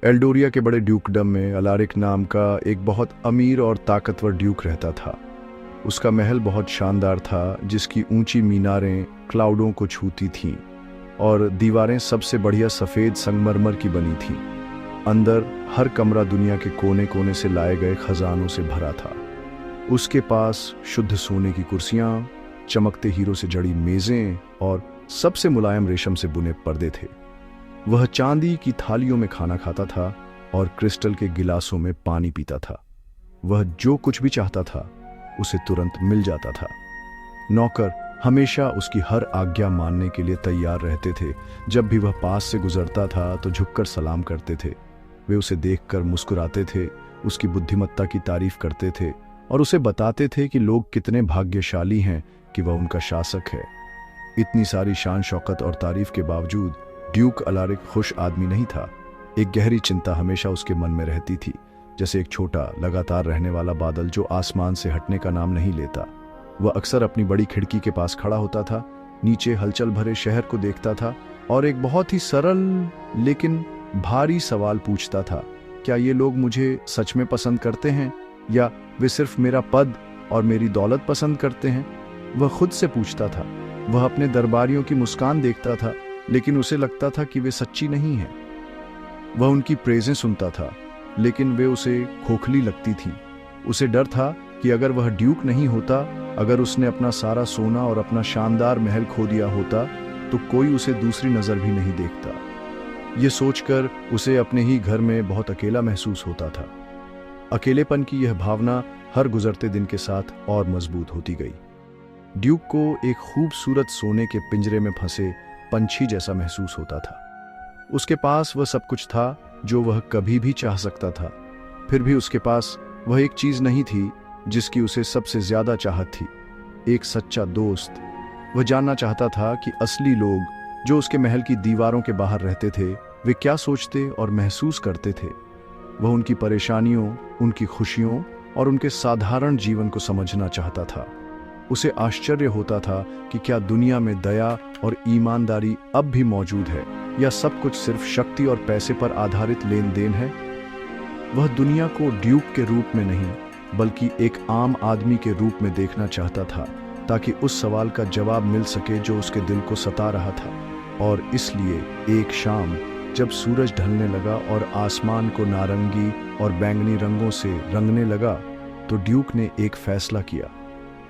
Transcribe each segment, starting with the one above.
Eldoria के बड़े ड्यूकडम में अलारिक नाम का एक बहुत अमीर और ताकतवर ड्यूक रहता था। उसका महल बहुत शानदार था, जिसकी ऊंची मीनारें क्लाउडों को छूती थीं और दीवारें सबसे बढ़िया सफ़ेद संगमरमर की बनी थीं। अंदर हर कमरा दुनिया के कोने कोने से लाए गए खजानों से भरा था। उसके पास शुद्ध सोने की कुर्सियां, चमकते हीरों से जड़ी मेज़ें और सबसे मुलायम रेशम से बुने पर्दे थे। वह चांदी की थालियों में खाना खाता था और क्रिस्टल के गिलासों में पानी पीता था। वह जो कुछ भी चाहता था उसे तुरंत मिल जाता था। नौकर हमेशा उसकी हर आज्ञा मानने के लिए तैयार रहते थे। जब भी वह पास से गुजरता था तो झुककर सलाम करते थे। वे उसे देखकर मुस्कुराते थे, उसकी बुद्धिमत्ता की तारीफ करते थे और उसे बताते थे कि लोग कितने भाग्यशाली हैं कि वह उनका शासक है। इतनी सारी शान शौकत और तारीफ के बावजूद ड्यूक अलारिक खुश आदमी नहीं था। एक गहरी चिंता हमेशा उसके मन में रहती थी, जैसे एक छोटा लगातार रहने वाला बादल जो आसमान से हटने का नाम नहीं लेता। वह अक्सर अपनी बड़ी खिड़की के पास खड़ा होता था, नीचे हलचल भरे शहर को देखता था और एक बहुत ही सरल लेकिन भारी सवाल पूछता था, क्या ये लोग मुझे सच में पसंद करते हैं या वे सिर्फ मेरा पद और मेरी दौलत पसंद करते हैं? वह खुद से पूछता था। वह अपने दरबारियों की मुस्कान देखता था, लेकिन उसे लगता था कि वे सच्ची नहीं हैं। वह उनकी प्रेजें सुनता था, लेकिन वे उसे खोखली लगती थीं। उसे डर था कि अगर वह ड्यूक नहीं होता, अगर उसने अपना सारा सोना और अपना शानदार महल खो दिया होता, तो कोई उसे दूसरी नज़र भी नहीं देखता। ये सोचकर उसे अपने ही घर में बहुत अकेला महसूस होता था। अकेलेपन की यह भावना हर गुजरते दिन के साथ और मजबूत होती गई। ड्यूक को एक खूबसूरत सोने के पिंजरे में फंसे पंछी जैसा महसूस होता था। उसके पास वह सब कुछ था जो वह कभी भी चाह सकता था। फिर भी उसके पास वह एक चीज नहीं थी जिसकी उसे सबसे ज्यादा चाहत थी, एक सच्चा दोस्त। वह जानना चाहता था कि असली लोग जो उसके महल की दीवारों के बाहर रहते थे, वे क्या सोचते और महसूस करते थे। वह उनकी परेशानियों, उनकी खुशियों और उनके साधारण जीवन को समझना चाहता था। उसे आश्चर्य होता था कि क्या दुनिया में दया और ईमानदारी अब भी मौजूद है, या सब कुछ सिर्फ शक्ति और पैसे पर आधारित लेन देन है। वह दुनिया को ड्यूक के रूप में नहीं, बल्कि एक आम आदमी के रूप में देखना चाहता था, ताकि उस सवाल का जवाब मिल सके जो उसके दिल को सता रहा था। और इसलिए एक शाम जब सूरज ढलने लगा और आसमान को नारंगी और बैंगनी रंगों से रंगने लगा, तो ड्यूक ने एक फैसला किया।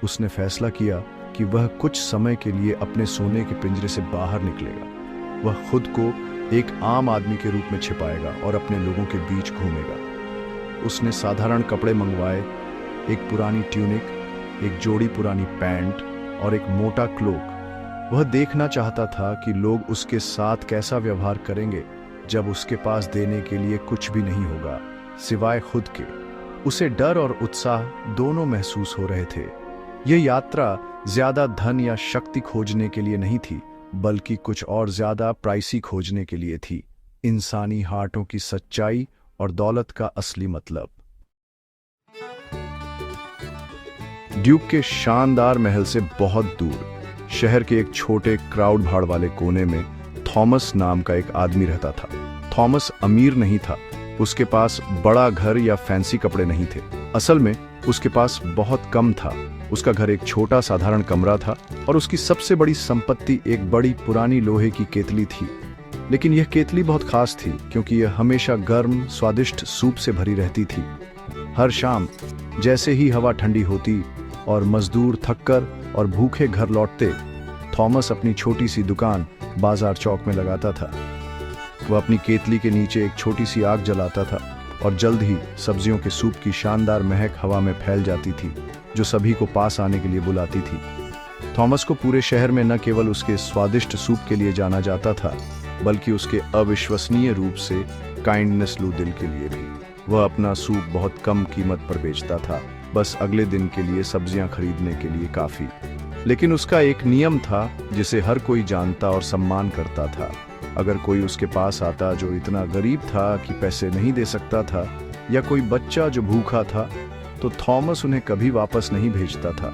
उसने फैसला किया कि वह कुछ समय के लिए अपने सोने के पिंजरे से बाहर निकलेगा। वह खुद को एक आम आदमी के रूप में छिपाएगा और अपने लोगों के बीच घूमेगा। उसने साधारण कपड़े मंगवाए, एक पुरानी ट्यूनिक, एक जोड़ी पुरानी पैंट और एक मोटा क्लोक। वह देखना चाहता था कि लोग उसके साथ कैसा व्यवहार करेंगे जब उसके पास देने के लिए कुछ भी नहीं होगा सिवाय खुद के। उसे डर और उत्साह दोनों महसूस हो रहे थे। यह यात्रा ज्यादा धन या शक्ति खोजने के लिए नहीं थी, बल्कि कुछ और ज्यादा प्राइसी खोजने के लिए थी, इंसानी हार्टों की सच्चाई और दौलत का असली मतलब। ड्यूक के शानदार महल से बहुत दूर शहर के एक छोटे क्राउड भाड़ वाले कोने में थॉमस नाम का एक आदमी रहता था। थॉमस अमीर नहीं था, उसके पास बड़ा घर या फैंसी कपड़े नहीं थे। असल में उसके पास बहुत कम था। उसका घर एक छोटा साधारण कमरा था और उसकी सबसे बड़ी संपत्ति एक बड़ी पुरानी लोहे की केतली थी। लेकिन यह केतली बहुत खास थी क्योंकि यह हमेशा गर्म स्वादिष्ट सूप से भरी रहती थी। हर शाम जैसे ही हवा ठंडी होती और मजदूर थककर और भूखे घर लौटते, थॉमस अपनी छोटी सी दुकान बाजार चौक में लगाता था। वह अपनी केतली के नीचे एक छोटी सी आग जलाता था और जल्द ही सब्जियों के सूप की शानदार महक हवा में फैल जाती थी, जो सभी को पास आने के लिए बुलाती थी। थॉमस को पूरे शहर में न केवल उसके स्वादिष्ट सूप के लिए जाना जाता था, बल्कि उसके अविश्वसनीय रूप से काइंडनेस लू दिल के लिए भी। वह अपना सूप बहुत कम कीमत पर बेचता था, बस अगले दिन के लिए सब्जियां खरीदने के लिए काफी। लेकिन उसका एक नियम था जिसे हर कोई जानता और सम्मान करता था। अगर कोई उसके पास आता जो इतना गरीब था कि पैसे नहीं दे सकता था, या कोई बच्चा जो भूखा था, तो थॉमस उन्हें कभी वापस नहीं भेजता था।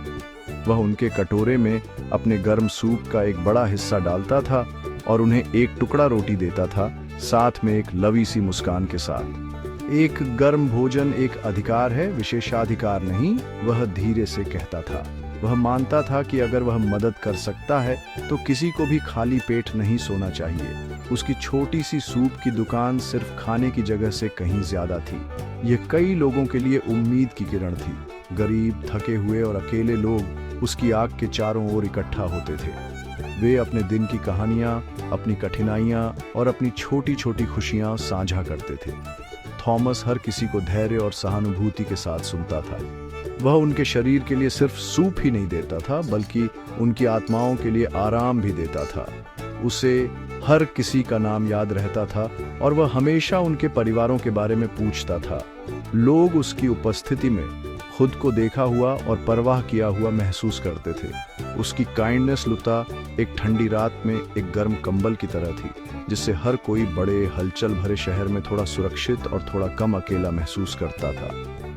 वह उनके कटोरे में अपने गर्म सूप का एक बड़ा हिस्सा डालता था और उन्हें एक टुकड़ा रोटी देता था साथ में एक लवी सी मुस्कान के साथ। एक गर्म भोजन एक अधिकार है, विशेषाधिकार नहीं, वह धीरे से कहता था। वह मानता था कि अगर वह मदद कर सकता है तो किसी को भी खाली पेट नहीं सोना चाहिए। उसकी छोटी सी सूप की दुकान सिर्फ खाने की जगह से कहीं ज्यादा थी। यह कई लोगों के लिए उम्मीद की किरण थी। गरीब, थके हुए और अकेले लोग उसकी आग के चारों ओर इकट्ठा होते थे। वे अपने दिन की कहानियां, अपनी कठिनाइयां और अपनी छोटी छोटी खुशियां साझा करते थे। थॉमस हर किसी को धैर्य और सहानुभूति के साथ सुनता था। वह उनके शरीर के लिए सिर्फ सूप ही नहीं देता था, बल्कि उनकी आत्माओं के लिए आराम भी देता था। उसे हर किसी का नाम याद रहता था और वह हमेशा उनके परिवारों के बारे में पूछता था। लोग उसकी उपस्थिति में खुद को देखा हुआ और परवाह किया हुआ महसूस करते थे। उसकी काइंडनेस लुता एक ठंडी रात में एक गर्म कंबल की तरह थी, जिससे हर कोई बड़े हलचल भरे शहर में थोड़ा सुरक्षित और थोड़ा कम अकेला महसूस करता था।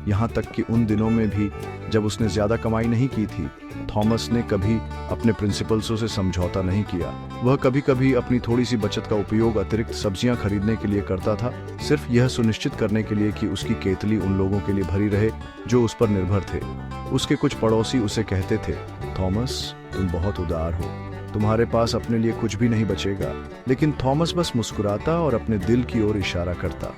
यहाँ तक कि उन दिनों में भी जब उसने ज्यादा कमाई नहीं की थी, थॉमस ने कभी अपने प्रिंसिपल्सों से समझौता नहीं किया। वह कभी कभी अपनी थोड़ी सी बचत का उपयोग अतिरिक्त सब्जियां खरीदने के लिए करता था, सिर्फ यह सुनिश्चित करने के लिए कि उसकी केतली उन लोगों के लिए भरी रहे जो उस पर निर्भर थे। उसके कुछ पड़ोसी उसे कहते थे, थॉमस तुम बहुत उदार हो, तुम्हारे पास अपने लिए कुछ भी नहीं बचेगा। लेकिन थॉमस बस मुस्कुराता और अपने दिल की ओर इशारा करता।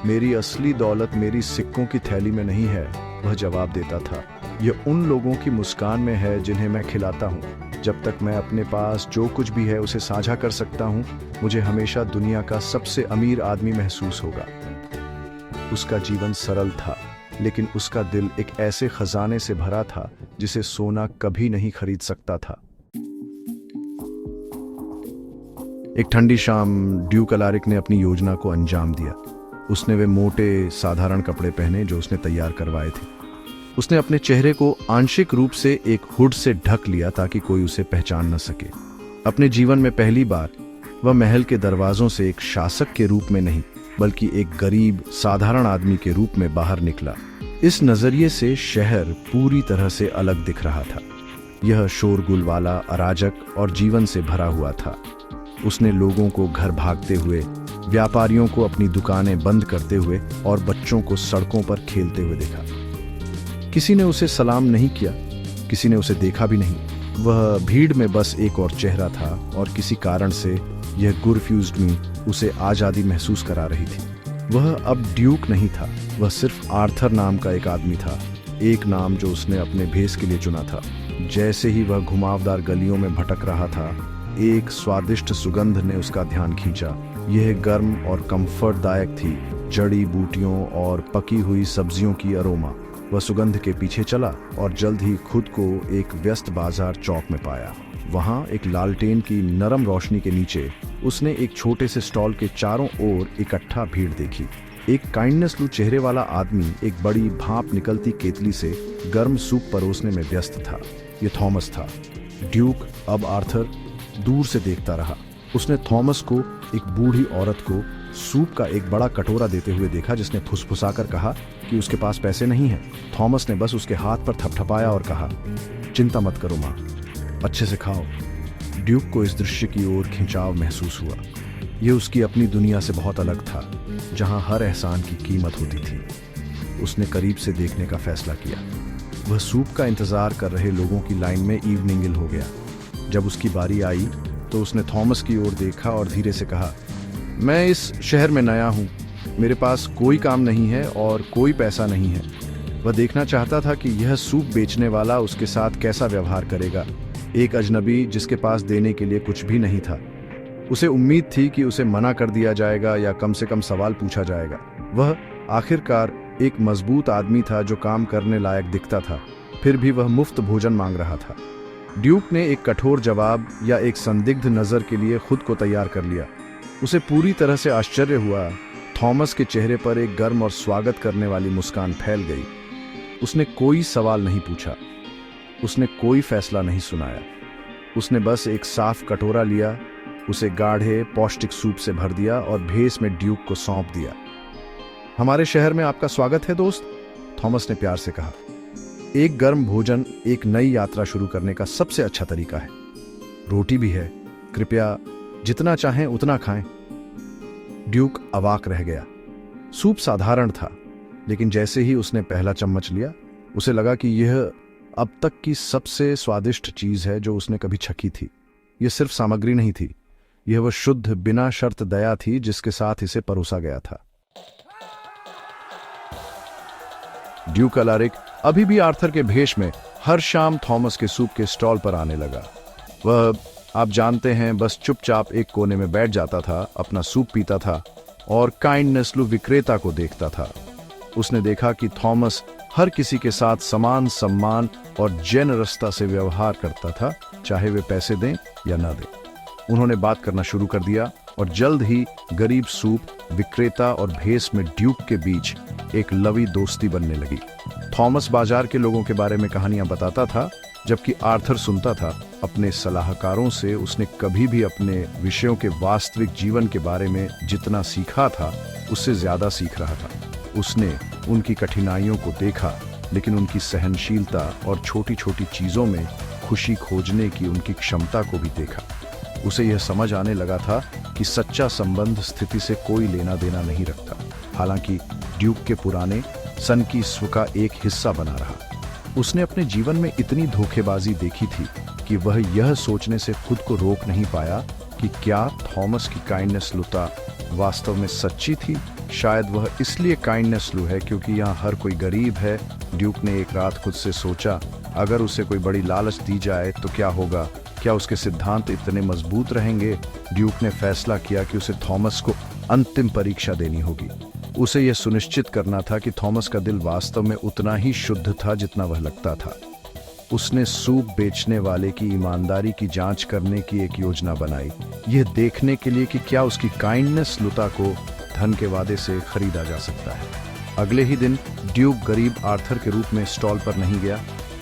मेरी असली दौलत मेरी सिक्कों की थैली में नहीं है, वह जवाब देता था। यह उन लोगों की मुस्कान में है जिन्हें मैं खिलाता हूँ। जब तक मैं अपने पास जो कुछ भी है उसे साझा कर सकता हूँ, मुझे हमेशा दुनिया का सबसे अमीर आदमी महसूस होगा। उसका जीवन सरल था, लेकिन उसका दिल एक ऐसे खजाने से भरा था जिसे सोना कभी नहीं खरीद सकता था। एक ठंडी शाम ड्यूक अलारिक ने अपनी योजना को अंजाम दिया। उसने वे मोटे साधारण कपड़े पहने जो उसने तैयार करवाए थे। उसने अपने चेहरे को आंशिक रूप से एक हुड से ढक लिया ताकि कोई उसे पहचान न सके। अपने जीवन में पहली बार वह महल के दरवाजों से एक शासक के रूप में नहीं, बल्कि एक गरीब साधारण आदमी के रूप में बाहर निकला। इस नजरिए से शहर पूरी तरह से अलग दिख रहा था। यह शोरगुल वाला, अराजक और जीवन से भरा हुआ था। उसने लोगों को घर भागते हुए, व्यापारियों को अपनी दुकानें बंद करते हुए और बच्चों को सड़कों पर खेलते हुए देखा। किसी ने उसे सलाम नहीं किया, किसी ने उसे देखा भी नहीं। वह भीड़ में बस एक और चेहरा था और किसी कारण से यह गुरफ्यूज्ड में उसे आज़ादी महसूस करा रही थी। वह अब ड्यूक नहीं था, वह सिर्फ आर्थर नाम का एक आदमी था, एक नाम जो उसने अपने भेस के लिए चुना था। जैसे ही वह घुमावदार गलियों में भटक रहा था, एक स्वादिष्ट सुगंध ने उसका ध्यान खींचा। यह गर्म और कंफर्टदायक थी, जड़ी बूटियों और पकी हुई सब्जियों की अरोमा। वह सुगंध के पीछे चला और जल्द ही खुद को एक व्यस्त बाजार चौक में पाया। वहां एक लालटेन की नरम रोशनी के नीचे उसने एक छोटे से स्टॉल के चारों ओर इकट्ठा भीड़ देखी। एक काइंडनेसलू चेहरे वाला आदमी एक बड़ी भाप निकलती केतली से गर्म सूप परोसने में व्यस्त था। यह थॉमस था। ड्यूक अब आर्थर दूर से देखता रहा। उसने थॉमस को एक बूढ़ी औरत को सूप का एक बड़ा कटोरा देते हुए देखा, जिसने फुसफुसाकर कहा कि उसके पास पैसे नहीं हैं। थॉमस ने बस उसके हाथ पर थपथपाया और कहा, चिंता मत करो माँ, अच्छे से खाओ। ड्यूक को इस दृश्य की ओर खिंचाव महसूस हुआ। यह उसकी अपनी दुनिया से बहुत अलग था, जहां हर एहसान की कीमत होती थी। उसने करीब से देखने का फैसला किया। वह सूप का इंतजार कर रहे लोगों की लाइन में इवनिंग हो गया। जब उसकी बारी आई तो उसने थॉमस की ओर देखा और धीरे से कहा, मैं इस शहर में नया हूँ, मेरे पास कोई काम नहीं है और कोई पैसा नहीं है। वह देखना चाहता था कि यह सूप बेचने वाला उसके साथ कैसा व्यवहार करेगा, एक अजनबी जिसके पास देने के लिए कुछ भी नहीं था। उसे उम्मीद थी कि उसे मना कर दिया जाएगा या कम से कम सवाल पूछा जाएगा। वह आखिरकार एक मजबूत आदमी था जो काम करने लायक दिखता था, फिर भी वह मुफ्त भोजन मांग रहा था। ड्यूक ने एक कठोर जवाब या एक संदिग्ध नज़र के लिए खुद को तैयार कर लिया। उसे पूरी तरह से आश्चर्य हुआ। थॉमस के चेहरे पर एक गर्म और स्वागत करने वाली मुस्कान फैल गई। उसने कोई सवाल नहीं पूछा, उसने कोई फैसला नहीं सुनाया। उसने बस एक साफ कटोरा लिया, उसे गाढ़े पौष्टिक सूप से भर दिया और भेस में ड्यूक को सौंप दिया। हमारे शहर में आपका स्वागत है दोस्त, थॉमस ने प्यार से कहा। एक गर्म भोजन एक नई यात्रा शुरू करने का सबसे अच्छा तरीका है। रोटी भी है, कृपया जितना चाहें उतना खाएं। ड्यूक अवाक रह गया। सूप साधारण था, लेकिन जैसे ही उसने पहला चम्मच लिया, उसे लगा कि यह अब तक की सबसे स्वादिष्ट चीज है जो उसने कभी चखी थी। यह सिर्फ सामग्री नहीं थी, यह वह शुद्ध बिना शर्त दया थी जिसके साथ इसे परोसा गया था। ड्यूक अलारिक अभी भी आर्थर के भेष में हर शाम थॉमस के सूप के स्टॉल पर आने लगा। वह, आप जानते हैं, बस चुपचाप एक कोने में बैठ जाता था, अपना सूप पीता था और काइंडनेसलू विक्रेता को देखता था। उसने देखा कि थॉमस हर किसी के साथ समान सम्मान और जेनरसता से व्यवहार करता था, चाहे वे पैसे दें या ना दें। उन्होंने बात करना शुरू कर दिया और जल्द ही गरीब सूप विक्रेता और भेष में ड्यूक के बीच एक लवी दोस्ती बनने लगी। थॉमस बाजार के लोगों के बारे में कहानियां बताता था, जबकि आर्थर सुनता था। अपने सलाहकारों से उसने कभी भी अपने विषयों के वास्तविक जीवन के बारे में जितना सीखा था, उससे ज्यादा सीख रहा था। उसने उनकी कठिनाइयों को देखा, लेकिन उनकी सहनशीलता और छोटी छोटी चीजों में खुशी खोजने की उनकी क्षमता को भी देखा। उसे यह समझ आने लगा था कि सच्चा संबंध स्थिति से कोई लेना देना नहीं रखता। हालांकि ड्यूक के पुराने सनकीस्व का एक हिस्सा बना रहा। उसने अपने जीवन में इतनी धोखेबाजी देखी थी कि वह यह सोचने से खुद को रोक नहीं पाया कि क्या थॉमस की काइंडनेसलुता वास्तव में सच्ची थी। शायद वह इसलिए काइंडनेसलू है क्योंकि यहाँ हर कोई गरीब है। ड्यूक ने एक रात खुद से सोचा, अगर उसे कोई बड़ी लालच दी जाए तो क्या होगा? क्या उसके सिद्धांत इतने मजबूत रहेंगे? ड्यूक ने फैसला किया कि उसे थॉमस को अंतिम परीक्षा देनी होगी। उसे यह सुनिश्चित करना था कि थॉमस का दिल वास्तव में उतना ही शुद्ध था जितना वह लगता था। उसने सूप बेचने वाले की ईमानदारी की जांच करने की एक योजना बनाई, यह देखने के लिए कि क्या उसकी काइंडनेसलुता को धन के वादे से खरीदा जा सकता है। अगले ही दिन ड्यूक गरीब आर्थर के रूप में स्टॉल पर नहीं गया।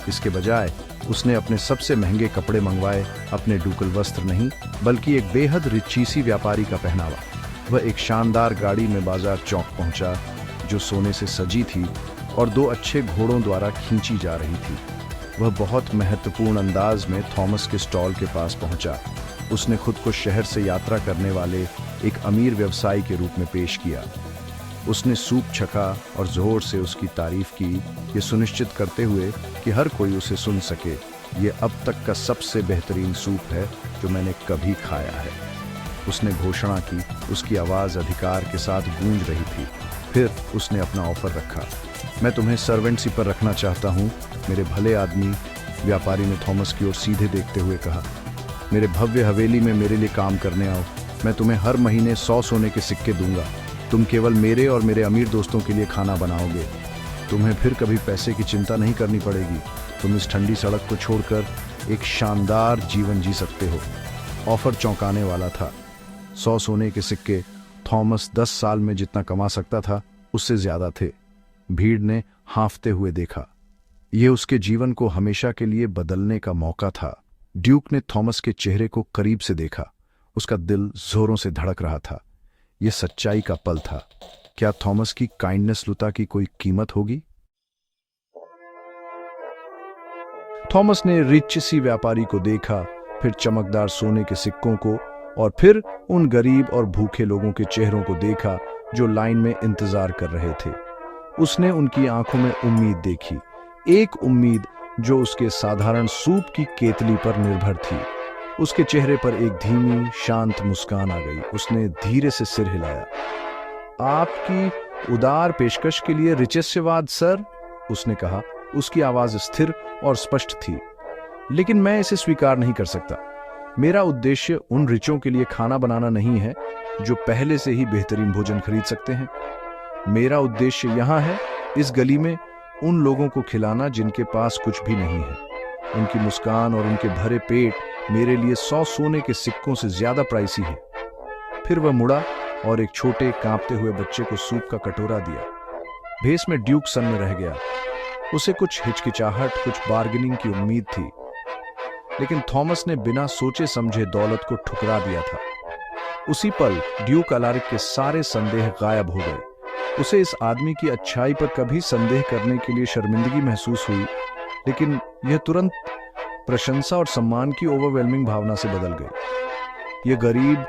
इसके बजाय उसने अपने सबसे महंगे कपड़े मंगवाए, अपने डुकल वस्त्र नहीं, बल्कि एक बेहद रिचीसी व्यापारी का पहनावा। वह एक शानदार गाड़ी में बाजार चौक पहुंचा, जो सोने से सजी थी और 2 अच्छे घोड़ों द्वारा खींची जा रही थी। वह बहुत महत्वपूर्ण अंदाज में थॉमस के स्टॉल के पास पहुंचा। उसने खुद को शहर से यात्रा करने वाले एक अमीर व्यवसायी के रूप में पेश किया। उसने सूप चखा और जोर से उसकी तारीफ की, ये सुनिश्चित करते हुए कि हर कोई उसे सुन सके। ये अब तक का सबसे बेहतरीन सूप है जो मैंने कभी खाया है। उसने घोषणा की, उसकी आवाज़ अधिकार के साथ गूंज रही थी। फिर उसने अपना ऑफर रखा, मैं तुम्हें सर्वेंटसी पर रखना चाहता हूँ, मेरे भले आदमी। व्यापारी ने थॉमस की ओर सीधे देखते हुए कहा, मेरे भव्य हवेली में मेरे लिए काम करने आओ। मैं तुम्हें हर महीने 100 सोने के सिक्के दूंगा। तुम केवल मेरे और मेरे अमीर दोस्तों के लिए खाना बनाओगे। तुम्हें फिर कभी पैसे की चिंता नहीं करनी पड़ेगी। तुम इस ठंडी सड़क को छोड़कर एक शानदार जीवन जी सकते हो। ऑफर चौंकाने वाला था। 100 सोने के सिक्के थॉमस 10 साल में जितना कमा सकता था, उससे ज्यादा थे। भीड़ ने हांफते हुए देखा। यह उसके जीवन को हमेशा के लिए बदलने का मौका था। ड्यूक ने थॉमस के चेहरे को करीब से देखा। उसका दिल जोरों से धड़क रहा था। यह सच्चाई का पल था। क्या थॉमस की काइंडनेसलुता की कोई कीमत होगी? थॉमस ने रिचसी व्यापारी को देखा, फिर चमकदार सोने के सिक्कों को, और फिर उन गरीब और भूखे लोगों के चेहरों को देखा जो लाइन में इंतजार कर रहे थे। उसने उनकी आंखों में उम्मीद देखी, एक उम्मीद जो उसके साधारण सूप की केतली पर निर्भर थी। उसके चेहरे पर एक धीमी शांत मुस्कान आ गई। उसने धीरे से सिर हिलाया। आपकी उदार पेशकश के लिए रिचस्यवाद सर, उसने कहा। उसकी आवाज स्थिर और स्पष्ट थी। लेकिन मैं इसे स्वीकार नहीं कर सकता। मेरा उद्देश्य उन रिचों के लिए खाना बनाना नहीं है जो पहले से ही बेहतरीन भोजन खरीद सकते हैं। मेरा उद्देश्य यहाँ है, इस गली में उन लोगों को खिलाना जिनके पास कुछ भी नहीं है। उनकी मुस्कान और उनके भरे पेट मेरे लिए 100 सोने के सिक्कों से ज्यादा प्राइसी है। फिर वह मुड़ा और एक छोटे कांपते हुए बच्चे को सूप का कटोरा दिया। भेस में ड्यूक सन में रह गया। उसे कुछ हिचकिचाहट, कुछ बार्गेनिंग की उम्मीद थी, लेकिन थॉमस ने बिना सोचे समझे दौलत को ठुकरा दिया था। उसी पल ड्यूक अलारिक के सारे संदेह गायब हो गए। उसे इस आदमी की अच्छाई पर कभी संदेह करने के लिए शर्मिंदगी महसूस हुई, लेकिन यह तुरंत प्रशंसा और सम्मान की ओवरवेलमिंग भावना से बदल गई। यह गरीब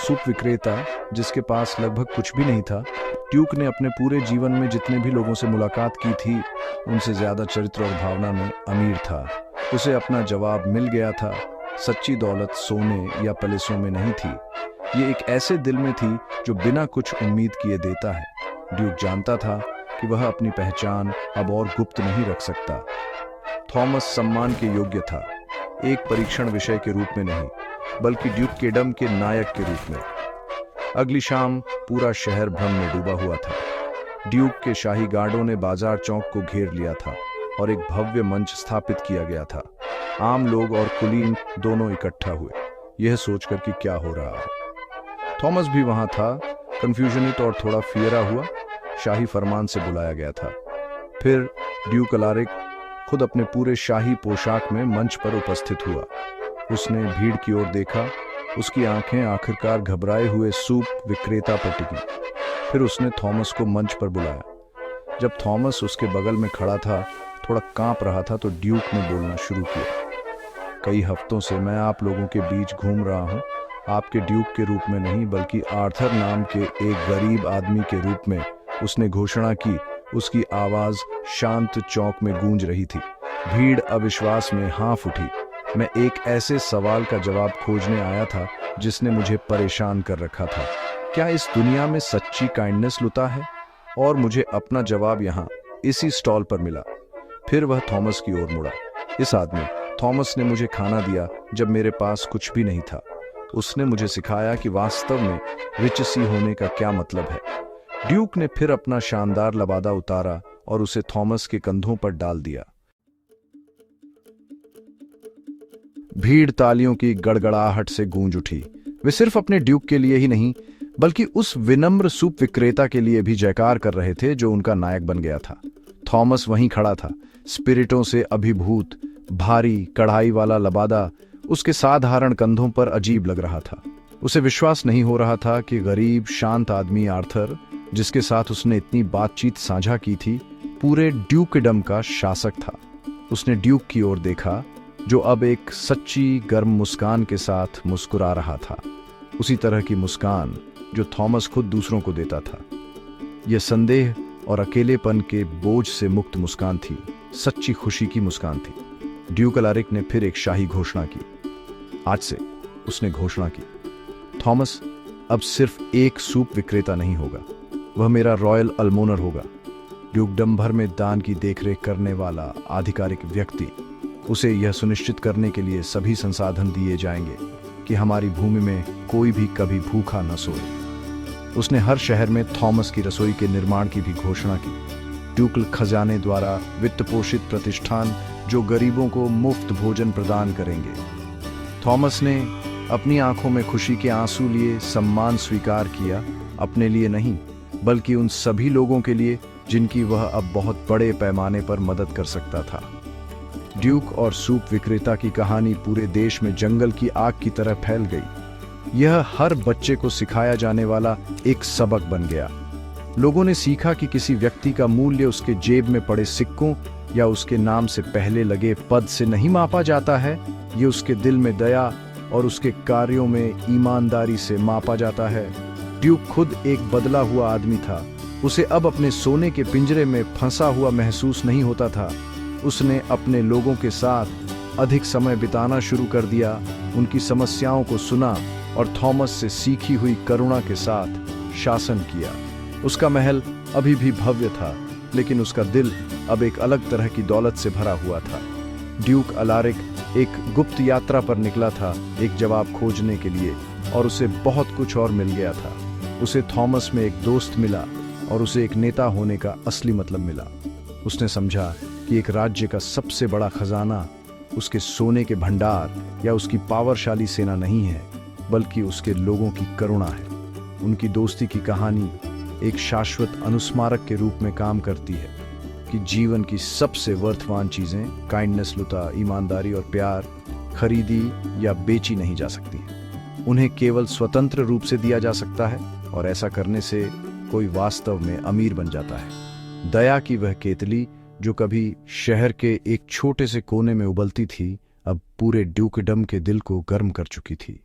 सूप विक्रेता, जिसके पास लगभग कुछ भी नहीं था, ड्यूक ने अपने पूरे जीवन में जितने भी लोगों से मुलाकात की थी, उनसे ज्यादा चरित्र और भावना में अमीर था। उसे अपना जवाब मिल गया था। सच्ची दौलत सोने या पैलेसों में नहीं थी, ये एक ऐसे दिल में थी जो बिना कुछ उम्मीद किए देता है। ड्यूक जानता था कि वह अपनी पहचान अब और गुप्त नहीं रख सकता। थॉमस सम्मान के योग्य था, एक परीक्षण विषय के रूप में नहीं, बल्कि ड्यूकेडम के नायक के रूप में। अगली शाम पूरा शहर भ्रम में डूबा हुआ था। ड्यूक के शाही गार्डों ने बाजार चौक को घेर लिया था और एक भव्य मंच स्थापित किया गया था। आम लोग और कुलीन दोनों इकट्ठा हुए, यह सोचकर कि क्या हो रहा है। थॉमस भी वहां था, कंफ्यूजनित और थोड़ा फियरा हुआ। शाही फरमान से बुलाया गया था। फिर ड्यूक अलारिक खुद अपने पूरे शाही पोशाक में मंच पर उपस्थित हुआ। उसने भीड़ की ओर देखा। उसकी आंखें आखिरकार घबराए हुए सूप विक्रेता पर टिकी। फिर उसने थॉमस को मंच पर बुलाया। जब थॉमस उसके बगल में खड़ा था, थोड़ा कांप रहा था, तो ड्यूक ने बोलना शुरू किया। कई हफ्तों से मैं आप लोगों के बीच घूम रहा हूं, आपके ड्यूक के रूप में नहीं, बल्कि आर्थर नाम के एक गरीब आदमी के रूप में। उसने घोषणा की। उसकी आवाज शांत चौक में गूंज रही थी। भीड़ अविश्वास में हाँफ उठी। मैं एक ऐसे सवाल का जवाब खोजने आया था जिसने मुझे परेशान कर रखा था। क्या इस दुनिया में सच्ची काइंडनेस लुटा है? और मुझे अपना जवाब यहाँ इसी स्टॉल पर मिला। फिर वह थॉमस की ओर मुड़ा। इस आदमी थॉमस ने मुझे खाना दिया जब मेरे पास कुछ भी नहीं था। उसने मुझे सिखाया कि वास्तव में रिच सी होने का क्या मतलब है। ड्यूक ने फिर अपना शानदार लबादा उतारा और उसे थॉमस के कंधों पर डाल दिया। भीड़ तालियों की गड़गड़ाहट से गूंज उठी। वे सिर्फ अपने ड्यूक के लिए ही नहीं, बल्कि उस विनम्र सूप विक्रेता के लिए भी जयकार कर रहे थे जो उनका नायक बन गया था। थॉमस वहीं खड़ा था, स्पिरिटों से अभिभूत, भारी कढ़ाई वाला लबादा उसके साधारण कंधों पर अजीब लग रहा था। उसे विश्वास नहीं हो रहा था कि गरीब शांत आदमी आर्थर, जिसके साथ उसने इतनी बातचीत साझा की थी, पूरे ड्यूकेडम का शासक था। उसने ड्यूक की ओर देखा, जो अब एक सच्ची गर्म मुस्कान के साथ मुस्कुरा रहा था, उसी तरह की मुस्कान जो थॉमस खुद दूसरों को देता था। यह संदेह और अकेलेपन के बोझ से मुक्त मुस्कान थी, सच्ची खुशी की मुस्कान थी। ड्यूक अलारिक ने फिर एक शाही घोषणा की। आज से उसने घोषणा की, थॉमस अब सिर्फ एक सूप विक्रेता नहीं होगा, वह मेरा रॉयल अल्मोनर होगा, ड्यूकडम भर में दान की देखरेख करने वाला आधिकारिक व्यक्ति। उसे यह सुनिश्चित करने के लिए सभी संसाधन दिए जाएंगे कि हमारी भूमि में कोई भी कभी भूखा न सोए। उसने हर शहर में थॉमस की रसोई के निर्माण की भी घोषणा की। ड्यूकल खजाने द्वारा वित्त पोषित प्रतिष्ठान जो गरीबों को मुफ्त भोजन प्रदान करेंगे। थॉमस ने अपनी आंखों में खुशी के आंसू लिए सम्मान स्वीकार किया, अपने लिए नहीं, बल्कि उन सभी लोगों के लिए जिनकी वह अब बहुत बड़े पैमाने पर मदद कर सकता था। ड्यूक और सूप विक्रेता की कहानी पूरे देश में जंगल की आग की तरह फैल गई। यह हर बच्चे को सिखाया जाने वाला एक सबक बन गया। लोगों ने सीखा कि किसी व्यक्ति का मूल्य उसके जेब में पड़े सिक्कों या उसके नाम से पहले लगे पद से नहीं मापा जाता है, ये उसके दिल में दया और उसके कार्यों में ईमानदारी से मापा जाता है। ड्यूक खुद एक बदला हुआ आदमी था। उसे अब अपने सोने के पिंजरे में फंसा हुआ महसूस नहीं होता था। उसने अपने लोगों के साथ अधिक समय बिताना शुरू कर दिया, उनकी समस्याओं को सुना और थॉमस से सीखी हुई करुणा के साथ शासन किया। उसका महल अभी भी भव्य था, लेकिन उसका दिल अब एक अलग तरह की दौलत से भरा हुआ था। ड्यूक अलारिक एक गुप्त यात्रा पर निकला था, एक जवाब खोजने के लिए, और उसे बहुत कुछ और मिल गया था। उसे थॉमस में एक दोस्त मिला और उसे एक नेता होने का असली मतलब मिला। उसने समझा कि एक राज्य का सबसे बड़ा खजाना उसके सोने के भंडार या उसकी पावरशाली सेना नहीं है, बल्कि उसके लोगों की करुणा है। उनकी दोस्ती की कहानी एक शाश्वत अनुस्मारक के रूप में काम करती है कि जीवन की सबसे वर्थवान चीजें काइंडनेस, लुता, ईमानदारी और प्यार खरीदी या बेची नहीं जा सकती। उन्हें केवल स्वतंत्र रूप से दिया जा सकता है, और ऐसा करने से कोई वास्तव में अमीर बन जाता है। दया की वह केतली जो कभी शहर के एक छोटे से कोने में उबलती थी, अब पूरे ड्यूकडम के दिल को गर्म कर चुकी थी।